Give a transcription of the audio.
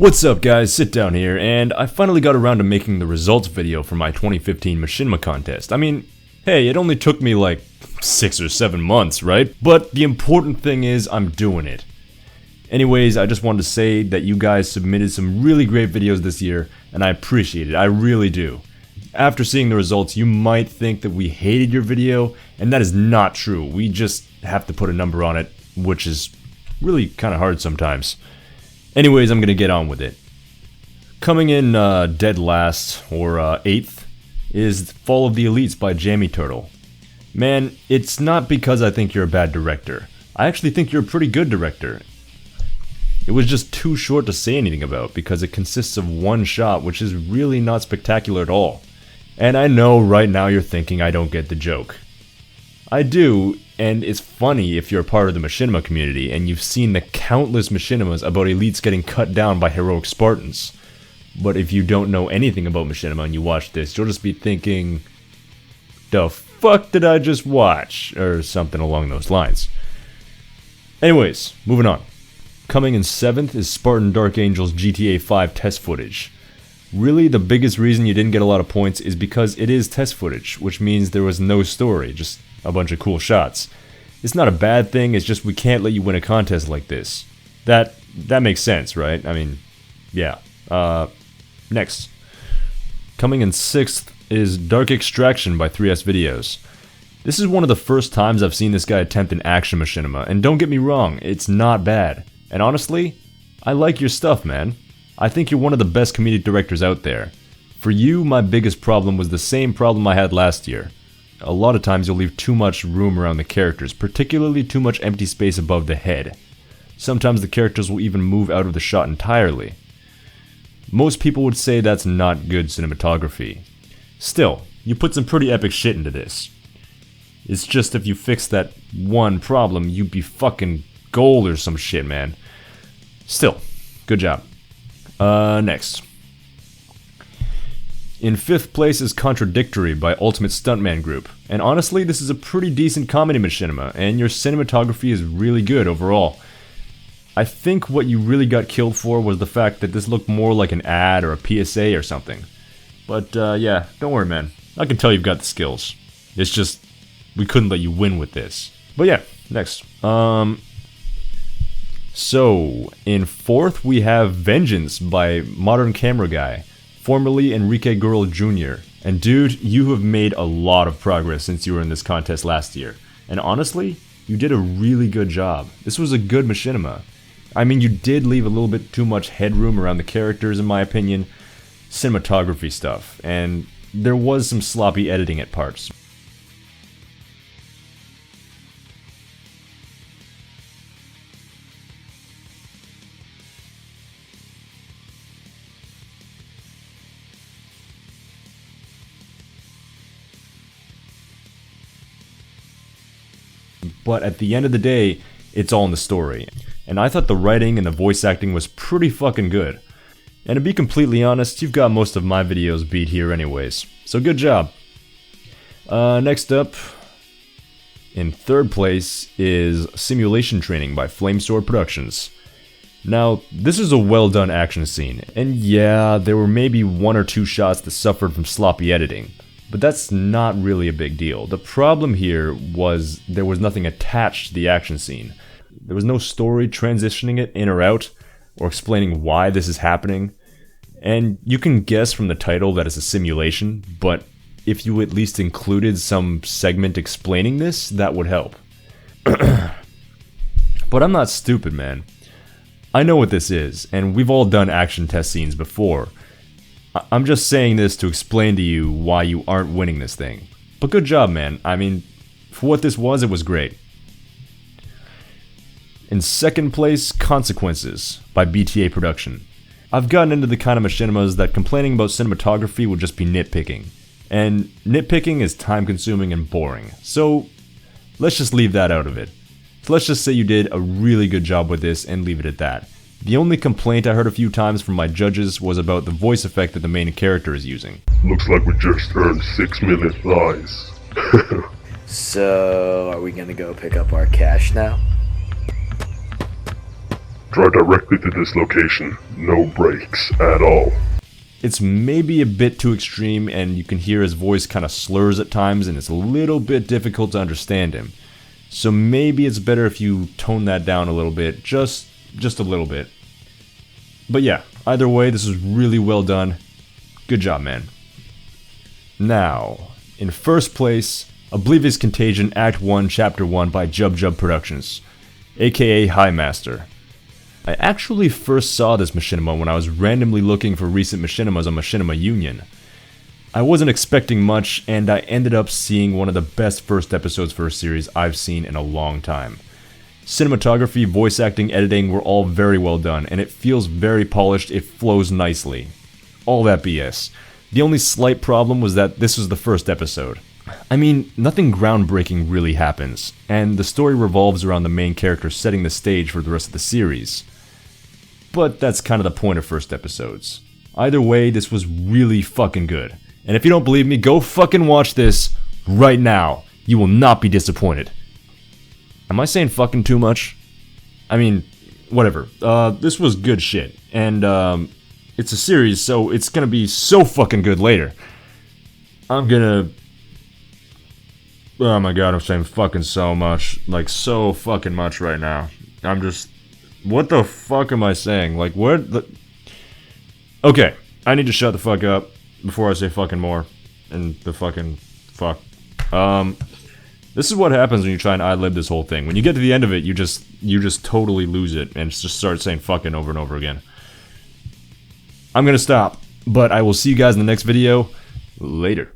What's up guys, Sit Down here, and I finally got around to making the results video for my 2015 Machinima Contest. I mean, hey, it only took me like 6 or 7 months, right? But the important thing is I'm doing it. Anyways, I just wanted to say that you guys submitted some really great videos this year, and I appreciate it, I really do. After seeing the results, you might think that we hated your video, and that is not true. We just have to put a number on it, which is really kind of hard sometimes. Anyways, I'm gonna get on with it. Coming in dead last, or 8th, is Fall of the Elites by Jammy Turtle. Man, it's not because I think you're a bad director. I actually think you're a pretty good director. It was just too short to say anything about because it consists of one shot, which is really not spectacular at all. And I know right now you're thinking I don't get the joke. I do, and it's funny if you're a part of the Machinima community and you've seen the countless Machinimas about elites getting cut down by heroic Spartans. But if you don't know anything about Machinima and you watch this, you'll just be thinking, the fuck did I just watch? Or something along those lines. Anyways, moving on. Coming in 7th is Spartan Darkangel's GTA 5 test footage. Really, the biggest reason you didn't get a lot of points is because it is test footage, which means there was no story, just a bunch of cool shots. It's not a bad thing, it's just we can't let you win a contest like this. That makes sense, right? I mean, yeah. Next. Coming in 6th is Dark Extraction by 3S Videos. This is one of the first times I've seen this guy attempt an action machinima, and don't get me wrong, it's not bad. And honestly, I like your stuff, man. I think you're one of the best comedic directors out there. For you, my biggest problem was the same problem I had last year. A lot of times you'll leave too much room around the characters, particularly too much empty space above the head. Sometimes the characters will even move out of the shot entirely. Most people would say that's not good cinematography. Still, you put some pretty epic shit into this. It's just if you fix that one problem, you'd be fucking gold or some shit, man. Still, good job. Next. In 5th place is Contradictory by Ultimate Stuntman Group, and honestly this is a pretty decent comedy machinima, and your cinematography is really good overall. I think what you really got killed for was the fact that this looked more like an ad or a PSA or something. But yeah, don't worry man, I can tell you've got the skills. It's just, we couldn't let you win with this. But yeah, next. So, in 4th we have Vengeance by Modern Camera Guy, formerly Enrique Girl Jr. And dude, you have made a lot of progress since you were in this contest last year. And honestly, you did a really good job. This was a good machinima. I mean, you did leave a little bit too much headroom around the characters in my opinion. Cinematography stuff. And there was some sloppy editing at parts. But at the end of the day, it's all in the story. And I thought the writing and the voice acting was pretty fucking good. And to be completely honest, you've got most of my videos beat here anyways. So good job. Next up, in 3rd place is Simulation Training by Flamesword Productions. Now, this is a well done action scene. And yeah, there were maybe 1 or 2 shots that suffered from sloppy editing. But that's not really a big deal. The problem here was there was nothing attached to the action scene. There was no story transitioning it in or out, or explaining why this is happening. And you can guess from the title that it's a simulation, but if you at least included some segment explaining this, that would help. But I'm not stupid, man. I know what this is, and we've all done action test scenes before. I'm just saying this to explain to you why you aren't winning this thing. But good job, man. I mean, for what this was, it was great. In 2nd place, Consequences by BTA Production. I've gotten into the kind of machinimas that complaining about cinematography would just be nitpicking. And nitpicking is time consuming and boring. So let's just leave that out of it. So let's just say you did a really good job with this and leave it at that. The only complaint I heard a few times from my judges was about the voice effect that the main character is using. Looks like we just earned 6 million lies. So, are we gonna go pick up our cash now? Drive directly to this location. No brakes at all. It's maybe a bit too extreme, and you can hear his voice kind of slurs at times, and it's a little bit difficult to understand him. So maybe it's better if you tone that down a little bit, just a little bit. But yeah, either way, this was really well done. Good job, man. Now, in first place, Oblivious Contagion Act 1, Chapter 1 by BTA Productions, aka High Master. I actually first saw this machinima when I was randomly looking for recent machinimas on Machinima Union. I wasn't expecting much, and I ended up seeing one of the best first episodes for a series I've seen in a long time. Cinematography, voice acting, editing were all very well done, and it feels very polished, it flows nicely. All that BS. The only slight problem was that this was the first episode. I mean, nothing groundbreaking really happens, and the story revolves around the main character setting the stage for the rest of the series. But that's kind of the point of first episodes. Either way, this was really fucking good. And if you don't believe me, go fucking watch this right now. You will not be disappointed. Am I saying fucking too much? I mean, whatever. This was good shit. And, it's a series, so it's gonna be so fucking good later. Oh my god, I'm saying fucking so much. Like, so fucking much right now. I'm just... What the fuck am I saying? Like, what the... Okay, I need to shut the fuck up before I say fucking more. And the fucking... Fuck. This is what happens when you try and ad-lib this whole thing. When you get to the end of it, you just totally lose it and just start saying fucking over and over again. I'm gonna stop, but I will see you guys in the next video. Later.